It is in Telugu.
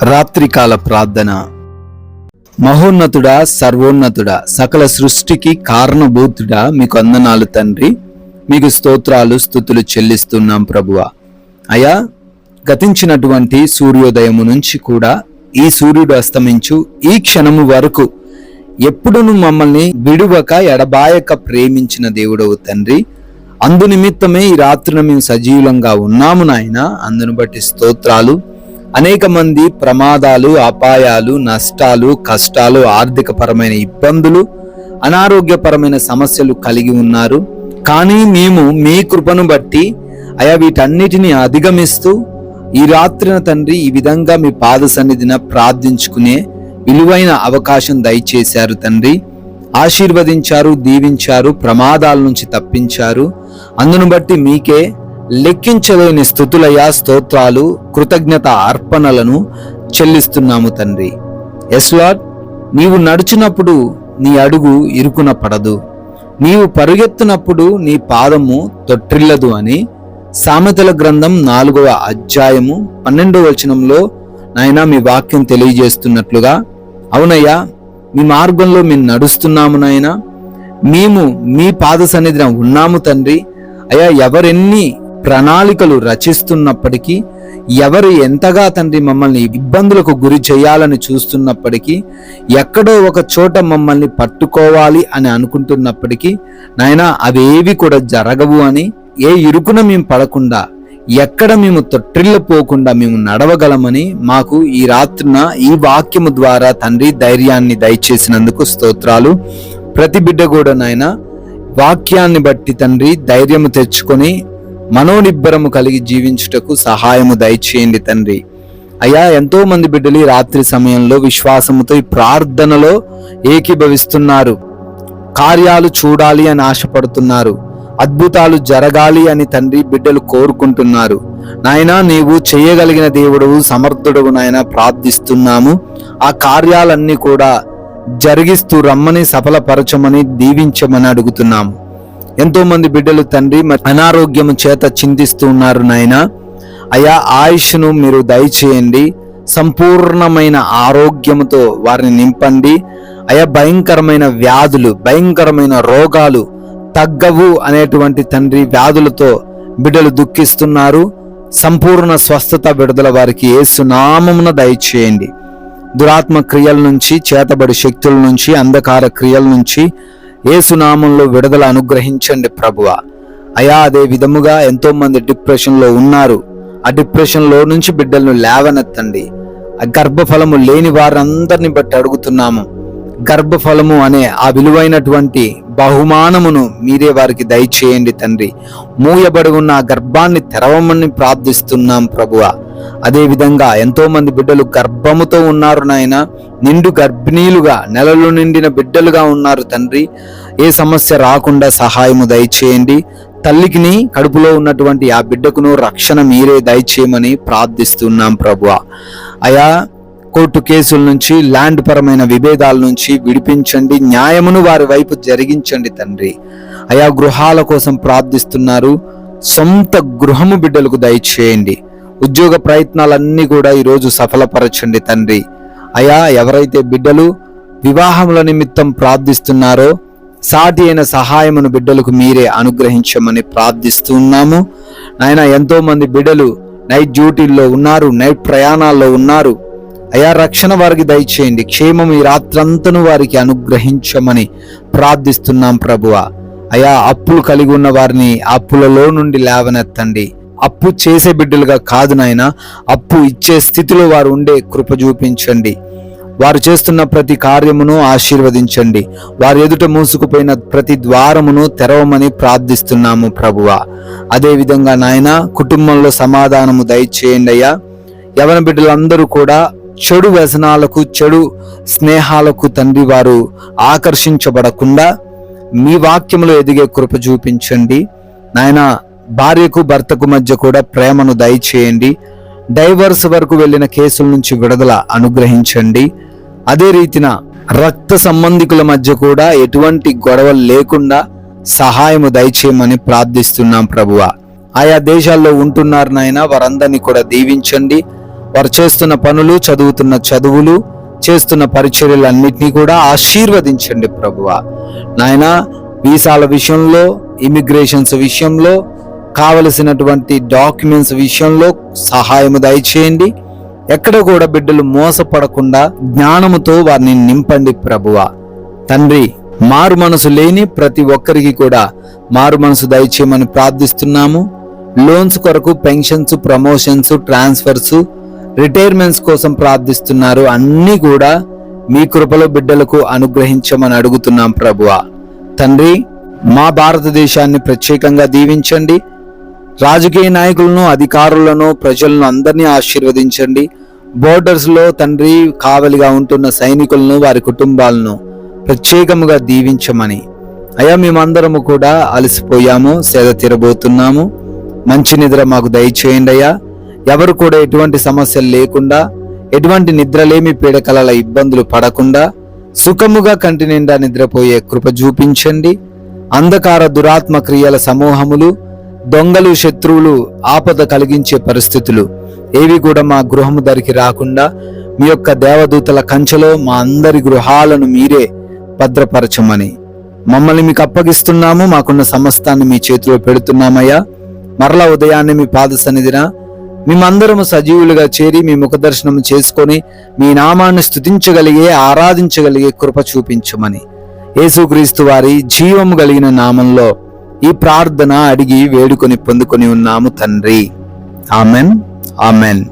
రాత్రికాల ప్రార్థన. మహోన్నతుడా, సర్వోన్నతుడా, సకల సృష్టికి కారణభూతుడా, మీకు వందనాలు తండ్రి. మీకు స్తోత్రాలు, స్తుతులు చెల్లిస్తున్నాం ప్రభువా. అయా, గతించినటువంటి సూర్యోదయము నుంచి కూడా ఈ సూర్యుడు అస్తమించు ఈ క్షణము వరకు ఎప్పుడును మమ్మల్ని విడువక ఎడబాయక ప్రేమించిన దేవుడవు తండ్రి. అందు నిమిత్తమే ఈ రాత్రిన మేము సజీవులంగా ఉన్నాము నాయన. అందును బట్టి స్తోత్రాలు. అనేక మంది ప్రమాదాలు, అపాయాలు, నష్టాలు, కష్టాలు, ఆర్థికపరమైన ఇబ్బందులు, అనారోగ్యపరమైన సమస్యలు కలిగి ఉన్నారు. కానీ మేము మీ కృపను బట్టి అయా వీటన్నిటిని అధిగమిస్తూ ఈ రాత్రిన తండ్రి ఈ విధంగా మీ పాద సన్నిధిన ప్రార్థించుకునే విలువైన అవకాశం దయచేశారు తండ్రి. ఆశీర్వదించారు, దీవించారు, ప్రమాదాల నుంచి తప్పించారు. అందును బట్టి మీకే లెక్కించలేని స్తుతులయా, స్తోత్రాలు, కృతజ్ఞత అర్పణలను చెల్లిస్తున్నాము తండ్రి. ఎస్ లార్డ్, నీవు నడుచున్నప్పుడు నీ అడుగు ఇరుకున పడదు, నీవు పరుగెత్తునప్పుడు నీ పాదము తొట్టిల్లదు అని సామెతల గ్రంథం 4వ అధ్యాయము 12వ వచనంలో నాయనా మీ వాక్యం తెలియజేస్తున్నట్లుగా, అవునయ్యా, మీ మార్గంలో మేము నడుస్తున్నాము నాయనా. మేము మీ పాద సన్నిధిన ఉన్నాము తండ్రి. అయ్యా, ఎవరెన్ని ప్రణాళికలు రచిస్తున్నప్పటికీ, ఎవరు ఎంతగా తండ్రి మమ్మల్ని ఇబ్బందులకు గురి చేయాలని చూస్తున్నప్పటికీ, ఎక్కడో ఒక చోట మమ్మల్ని పట్టుకోవాలి అని అనుకుంటున్నప్పటికీ నాయనా అవేవి కూడా జరగవు అని, ఏ ఇరుకున మేము పడకుండా, ఎక్కడ మేము తొట్టిల్లపోకుండా మేము నడవగలమని మాకు ఈ రాత్రిన ఈ వాక్యము ద్వారా తండ్రి ధైర్యాన్ని దయచేసినందుకు స్తోత్రాలు. ప్రతి బిడ్డ కూడా నాయన వాక్యాన్ని బట్టి తండ్రి ధైర్యము తెచ్చుకొని మనోనిబ్బరము కలిగి జీవించుటకు సహాయము దయచేయండి తండ్రి. అయ్యా, ఎంతో మంది బిడ్డలు రాత్రి సమయంలో విశ్వాసముతో ఈ ప్రార్థనలో ఏకీభవిస్తున్నారు. కార్యాలు చూడాలి అని ఆశపడుతున్నారు, అద్భుతాలు జరగాలి అని తండ్రి బిడ్డలు కోరుకుంటున్నారు. నాయనా, నీవు చేయగలిగిన దేవుడవు, సమర్థుడవు నాయన. ప్రార్థిస్తున్నాము, ఆ కార్యాలన్నీ కూడా జరిగిస్తూ రమ్మని, సఫలపరచమని, దీవించమని అడుగుతున్నాము. ఎంతో మంది బిడ్డలు తండ్రి అనారోగ్యము చేత చింతిస్తూ ఉన్నారు నాయన. అయా, ఆయుష్ను మీరు దయచేయండి, సంపూర్ణమైన ఆరోగ్యముతో వారిని నింపండి. అయా, భయంకరమైన వ్యాధులు, భయంకరమైన రోగాలు తగ్గవు అనేటువంటి తండ్రి వ్యాధులతో బిడ్డలు దుఃఖిస్తున్నారు. సంపూర్ణ స్వస్థత, విడుదల వారికి యేసు నామమున దయచేయండి. దురాత్మ క్రియల నుంచి, చేతబడి శక్తుల నుంచి, అంధకార క్రియల నుంచి యేసు నామంలో విడుదల అనుగ్రహించండి ప్రభువా. అయా, అదే విధముగా ఎంతో మంది డిప్రెషన్లో ఉన్నారు. ఆ డిప్రెషన్లో నుంచి బిడ్డలను లేవనెత్తండి. ఆ గర్భఫలము లేని వారందరిని బట్టి అడుగుతున్నాము, గర్భఫలము అనే ఆ విలువైనటువంటి బహుమానమును మీరే వారికి దయచేయండి తండ్రి. మూయబడి ఉన్న ఆ గర్భాన్ని తెరవమని ప్రార్థిస్తున్నాం ప్రభువా. అదే విధంగా ఎంతో మంది బిడ్డలు గర్భముతో ఉన్నారు నాయన, నిండు గర్భిణీలుగా, నెలలు నిండిన బిడ్డలుగా ఉన్నారు తండ్రి. ఏ సమస్య రాకుండా సహాయము దయచేయండి. తల్లికిని, కడుపులో ఉన్నటువంటి ఆ బిడ్డకును రక్షణ మీరే దయచేయమని ప్రార్థిస్తున్నాం ప్రభువా. అయా, కోర్టు కేసుల నుంచి, ల్యాండ్ పరమైన విభేదాల నుంచి విడిపించండి, న్యాయమును వారి వైపు జరిగించండి తండ్రి. అయా, గృహాల కోసం ప్రార్థిస్తున్నారు, సొంత గృహము బిడ్డలకు దయచేయండి. ఉద్యోగ ప్రయత్నాలన్నీ కూడా ఈరోజు సఫలపరచండి తండ్రి. అయా, ఎవరైతే బిడ్డలు వివాహముల నిమిత్తం ప్రార్థిస్తున్నారో సాటి అయిన సహాయమును బిడ్డలకు మీరే అనుగ్రహించమని ప్రార్థిస్తున్నాము నాయన. ఎంతో మంది బిడ్డలు నైట్ డ్యూటీల్లో ఉన్నారు, నైట్ ప్రయాణాల్లో ఉన్నారు. అయా, రక్షణ వారికి దయచేయండి, క్షేమం ఈ రాత్రంతను వారికి అనుగ్రహించమని ప్రార్థిస్తున్నాం ప్రభువా. అయా, అప్పులు కలిగి ఉన్న వారిని అప్పులలో నుండి లేవనెత్తండి. అప్పు చేసే బిడ్డలుగా కాదు నాయన, అప్పు ఇచ్చే స్థితిలో వారు ఉండే కృప చూపించండి. వారు చేస్తున్న ప్రతి కార్యమును ఆశీర్వదించండి. వారు ఎదుట మూసుకుపోయిన ప్రతి ద్వారమును తెరవమని ప్రార్థిస్తున్నాము ప్రభువా. అదే విధంగా నాయన, కుటుంబంలో సమాధానము దయచేయండి అయ్యా. యవన బిడ్డలందరూ కూడా చెడు వ్యసనాలకు, చెడు స్నేహాలకు తండ్రి వారు ఆకర్షించబడకుండా మీ వాక్యములో ఎదిగే కృప చూపించండి నాయన. భార్యకు భర్తకు మధ్య కూడా ప్రేమను దయచేయండి. డైవర్స్ వరకు వెళ్ళిన కేసుల నుంచి విడుదల అనుగ్రహించండి. అదే రీతిన రక్త సంబంధికుల మధ్య కూడా ఎటువంటి గొడవలు లేకుండా సహాయము దయచేయమని ప్రార్థిస్తున్నాం ప్రభువా. ఆయా దేశాల్లో ఉంటున్నారు నాయన, వారందరినీ కూడా దీవించండి. వారు చేస్తున్న పనులు, చదువుతున్న చదువులు, చేస్తున్న పరిచర్యలన్నింటినీ కూడా ఆశీర్వదించండి ప్రభువా. నాయన, వీసాల విషయంలో, ఇమిగ్రేషన్స్ విషయంలో, కావలసినటువంటి డాక్యుమెంట్స్ విషయంలో సహాయము దయచేయండి. ఎక్కడ కూడా బిడ్డలు మోసపడకుండా జ్ఞానముతో వారిని నింపండి ప్రభువా. తండ్రి, మారు మనసు లేని ప్రతి ఒక్కరికి కూడా మారు మనసు దయచేయమని ప్రార్థిస్తున్నాము. లోన్స్ కొరకు, పెన్షన్స్, ప్రమోషన్స్, ట్రాన్స్ఫర్స్, రిటైర్మెంట్స్ కోసం ప్రార్థిస్తున్నారు. అన్నీ కూడా మీ కృపలో బిడ్డలకు అనుగ్రహించమని అడుగుతున్నాం ప్రభువా. తండ్రి, మా భారతదేశాన్ని ప్రత్యేకంగా దీవించండి. రాజకీయ నాయకులను, అధికారులను, ప్రజలను అందరినీ ఆశీర్వదించండి. బోర్డర్స్లో తండ్రి కావలిగా ఉంటున్న సైనికులను, వారి కుటుంబాలను ప్రత్యేకముగా దీవించమని. అయ్యా, మేమందరము కూడా అలసిపోయాము, సేద తీరబోతున్నాము. మంచి నిద్ర మాకు దయచేయండి అయ్యా. ఎవరు కూడా ఎటువంటి సమస్యలు లేకుండా, ఎటువంటి నిద్రలేమి పీడకలల ఇబ్బందులు పడకుండా సుఖముగా కంటి నిండా నిద్రపోయే కృప చూపించండి. అంధకార దురాత్మ క్రియల సమూహములు, దొంగలు, శత్రువులు, ఆపద కలిగించే పరిస్థితులు ఏవి కూడా మా గృహము దరికి రాకుండా మీ యొక్క దేవదూతల కంచెలో మా అందరి గృహాలను మీరే భద్రపరచమని మమ్మల్ని మీకు అప్పగిస్తున్నాము. మాకున్న సమస్తాన్ని మీ చేతిలో పెడుతున్నామయ్యా. మరలా ఉదయాన్నే మీ పాద సన్నిధిన మేమందరము సజీవులుగా చేరి మీ ముఖ దర్శనం చేసుకొని మీ నామాన్ని స్తుతించగలిగే, ఆరాధించగలిగే కృప చూపించమని యేసుక్రీస్తు వారి జీవము కలిగిన నామంలో ఈ ప్రార్థన అడిగి వేడుకొని పొందుకొని ఉన్నాము తండ్రి. Amen, amen.